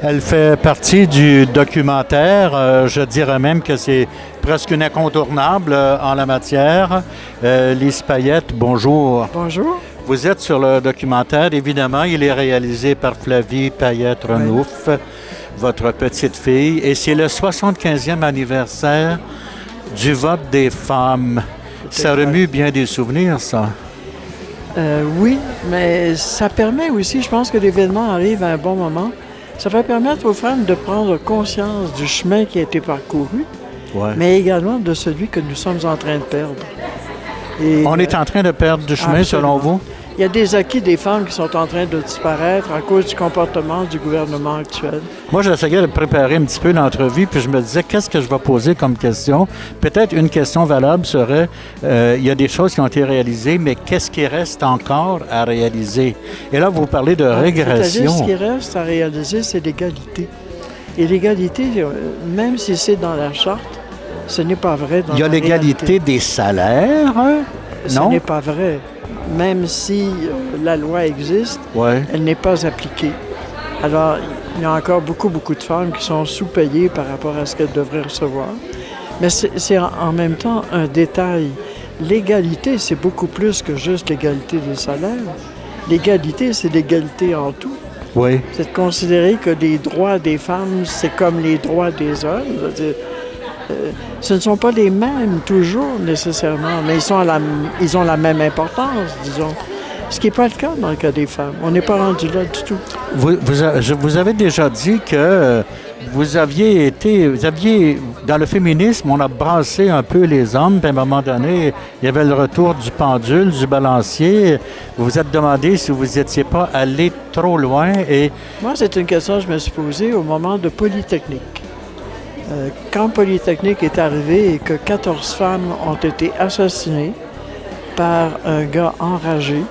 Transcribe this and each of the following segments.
Elle fait partie du documentaire. Je dirais même que c'est presque une incontournable en la matière. Lise Payette, bonjour. Bonjour. Vous êtes sur le documentaire, évidemment. Il est réalisé par Flavie Payette-Renouf, votre petite fille. Et c'est le 75e anniversaire du vote des femmes. Ça remue bien des souvenirs, ça. Oui, mais ça permet aussi, je pense que l'événement arrive à un bon moment. Ça va permettre aux femmes de prendre conscience du chemin qui a été parcouru, mais également de celui que nous sommes en train de perdre. Et, on est en train de perdre du chemin, selon vous? Il y a des acquis des femmes qui sont en train de disparaître à cause du comportement du gouvernement actuel. Moi, j'essayais de préparer un petit peu l'entrevue, puis je me disais, qu'est-ce que je vais poser comme question? Peut-être une question valable serait, il y a des choses qui ont été réalisées, mais qu'est-ce qui reste encore à réaliser? Et là, vous parlez de régression. Ce qui reste à réaliser, c'est l'égalité. Et l'égalité, même si c'est dans la charte, ce n'est pas vrai dans la réalité. Il y a l'égalité des salaires, non? Ce n'est pas vrai. Même si la loi existe, elle n'est pas appliquée. Alors, il y a encore beaucoup de femmes qui sont sous-payées par rapport à ce qu'elles devraient recevoir. Mais c'est en même temps un détail. L'égalité, c'est beaucoup plus que juste l'égalité des salaires. L'égalité, c'est l'égalité en tout. Oui. C'est de considérer que les droits des femmes, c'est comme les droits des hommes. Ce ne sont pas les mêmes toujours nécessairement, mais ils ont la même importance, disons. Ce qui n'est pas le cas dans le cas des femmes. On n'est pas rendu là du tout. Vous avez déjà dit que vous aviez, dans le féminisme, on a brassé un peu les hommes, puis à un moment donné, il y avait le retour du pendule, du balancier. Vous vous êtes demandé si vous n'étiez pas allé trop loin et... Moi, c'est une question que je me suis posée au moment de Polytechnique. Quand Polytechnique est arrivé et que 14 femmes ont été assassinées par un gars enragé.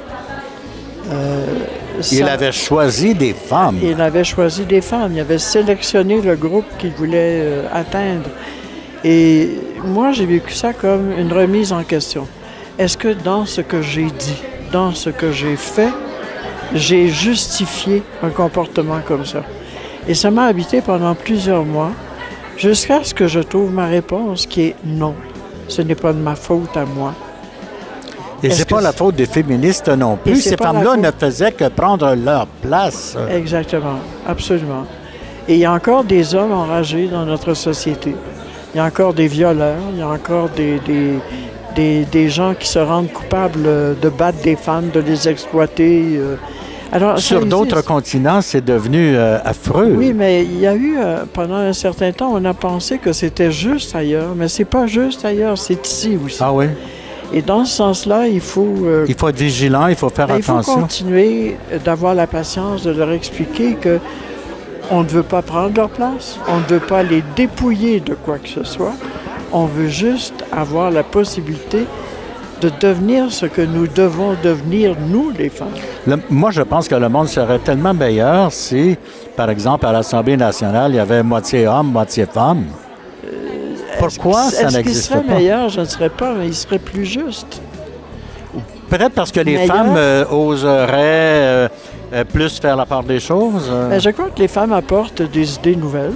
Il avait choisi des femmes. Il avait choisi des femmes. Il avait sélectionné le groupe qu'il voulait atteindre. Et moi, j'ai vécu ça comme une remise en question. Est-ce que dans ce que j'ai dit, dans ce que j'ai fait, j'ai justifié un comportement comme ça? Et ça m'a habité pendant plusieurs mois. Jusqu'à ce que je trouve ma réponse qui est non. Ce n'est pas de ma faute à moi. Et c'est pas la faute des féministes non plus. Ces femmes-là ne faisaient que prendre leur place. Exactement, absolument. Et il y a encore des hommes enragés dans notre société. Il y a encore des violeurs, il y a encore des gens qui se rendent coupables de battre des femmes, de les exploiter. Alors, sur d'autres continents, c'est devenu affreux. Oui, mais il y a eu, pendant un certain temps, on a pensé que c'était juste ailleurs, mais c'est pas juste ailleurs, c'est ici aussi. Ah oui? Et dans ce sens-là, il faut... il faut être vigilant, il faut faire attention. Il faut continuer d'avoir la patience de leur expliquer que on ne veut pas prendre leur place, on ne veut pas les dépouiller de quoi que ce soit, on veut juste avoir la possibilité de devenir ce que nous devons devenir, nous, les femmes. Moi, je pense que le monde serait tellement meilleur si, par exemple, à l'Assemblée nationale, il y avait moitié homme, moitié femme. Pourquoi ça n'existe pas? Est-ce qu'il serait meilleur? Je ne serais pas, mais il serait plus juste. Peut-être parce que les femmes oseraient plus faire la part des choses. Je crois que les femmes apportent des idées nouvelles.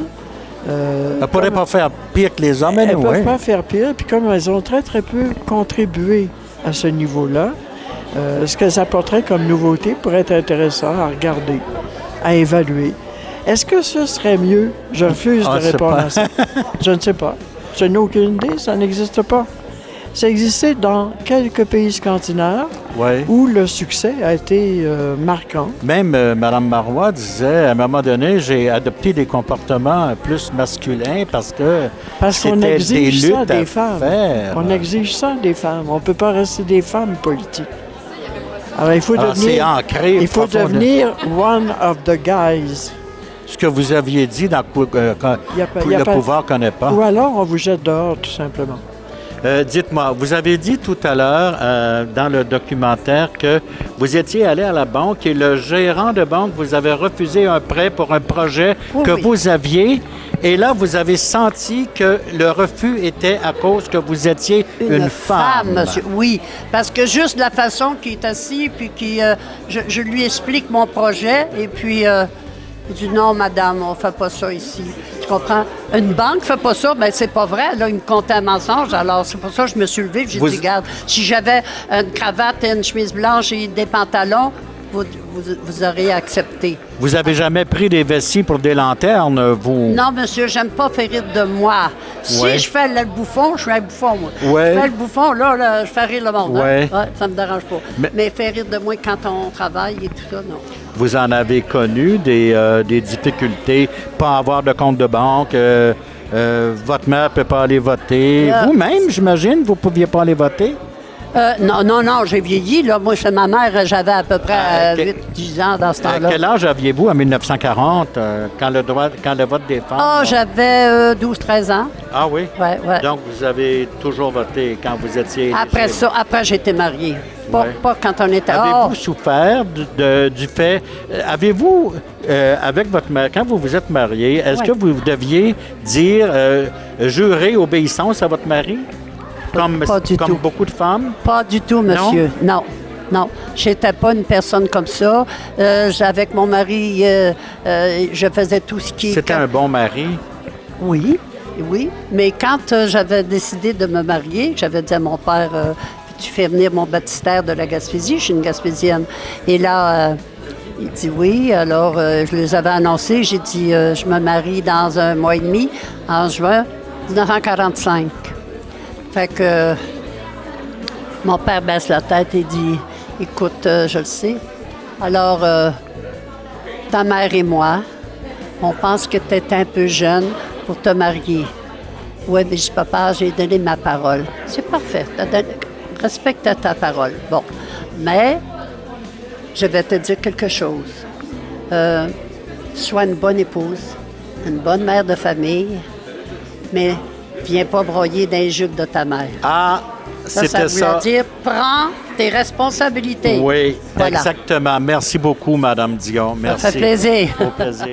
Elles ne pourraient pas faire pire que les hommes, elles ne peuvent pas faire pire. Puis comme elles ont très, très peu contribué à ce niveau-là, ce qu'elles apporteraient comme nouveauté pourrait être intéressant à regarder, à évaluer. Est-ce que ce serait mieux? Je refuse de répondre à ça. Je ne sais pas. Je n'ai aucune idée. Ça n'existe pas. Ça existait dans quelques pays scandinaves où le succès a été marquant. Même Mme Marois disait, à un moment donné, j'ai adopté des comportements plus masculins parce qu'on exige des luttes ça des femmes. Faire. On exige ça des femmes. On ne peut pas rester des femmes politiques. Alors, il faut devenir one of the guys. Ce que vous aviez dit dans le pouvoir connaît pas. Ou alors, on vous jette dehors, tout simplement. Dites-moi, vous avez dit tout à l'heure dans le documentaire que vous étiez allé à la banque et le gérant de banque vous avait refusé un prêt pour un projet vous aviez. Et là, vous avez senti que le refus était à cause que vous étiez une femme. Monsieur. Oui, parce que juste la façon qu'il est assis, puis je lui explique mon projet, et puis Il dit non, madame, on fait pas ça ici. Tu comprends? Une banque fait pas ça, ben c'est pas vrai. Là, il me comptait un mensonge. Alors, c'est pour ça que je me suis levée et j'ai dit, regarde, si j'avais une cravate, une chemise blanche et des pantalons, vous auriez accepté. Vous avez jamais pris des vessies pour des lanternes, vous? Non, monsieur, j'aime pas faire rire de moi. Si Ouais. je fais le bouffon, je suis un bouffon, moi. Ouais. Je fais le bouffon, là, je fais rire le monde. Ouais. Hein? Ouais, ça me dérange pas. Mais- Mais faire rire de moi quand on travaille et tout ça, non. Vous en avez connu des difficultés, pas avoir de compte de banque, votre mère ne peut pas aller voter. Vous-même, j'imagine, vous ne pouviez pas aller voter? Non, j'ai vieilli. Là. Moi, chez ma mère, j'avais à peu près 8-10 ans dans ce temps-là. Quel âge aviez-vous en 1940, quand le vote des femmes? Ah, j'avais 12-13 ans. Ah oui? Ouais. Donc, vous avez toujours voté quand vous étiez... Après éligible. ça, après, j'ai été mariée. Ouais. Pas quand on était... Avez-vous souffert du fait... avez-vous, avec votre mère, quand vous vous êtes marié, est-ce Ouais. que vous deviez dire, jurer obéissance à votre mari? Comme Pas du tout. beaucoup de femmes? Pas du tout, monsieur. Non. J'étais pas une personne comme ça. Avec mon mari, je faisais tout ce qui... C'était un bon mari? Oui. Mais quand j'avais décidé de me marier, j'avais dit à mon père, tu fais venir mon baptistère de la Gaspésie, je suis une Gaspésienne. Et là, il dit oui. Alors, je les avais annoncés. J'ai dit, je me marie dans un mois et demi, en juin 1945. Fait que mon père baisse la tête et dit, écoute, je le sais. Alors, ta mère et moi, on pense que tu es un peu jeune pour te marier. Oui, mais je dis, papa, j'ai donné ma parole. C'est parfait. Respecte ta parole. Bon. Mais, je vais te dire quelque chose. Sois une bonne épouse, une bonne mère de famille, mais viens pas broyer dans les jupes de ta mère. Ah, Ça c'était ça. voulait dire, prends tes responsabilités. Oui, Voilà. exactement. Merci beaucoup, Madame Dion. Merci. Ça fait plaisir. Au plaisir.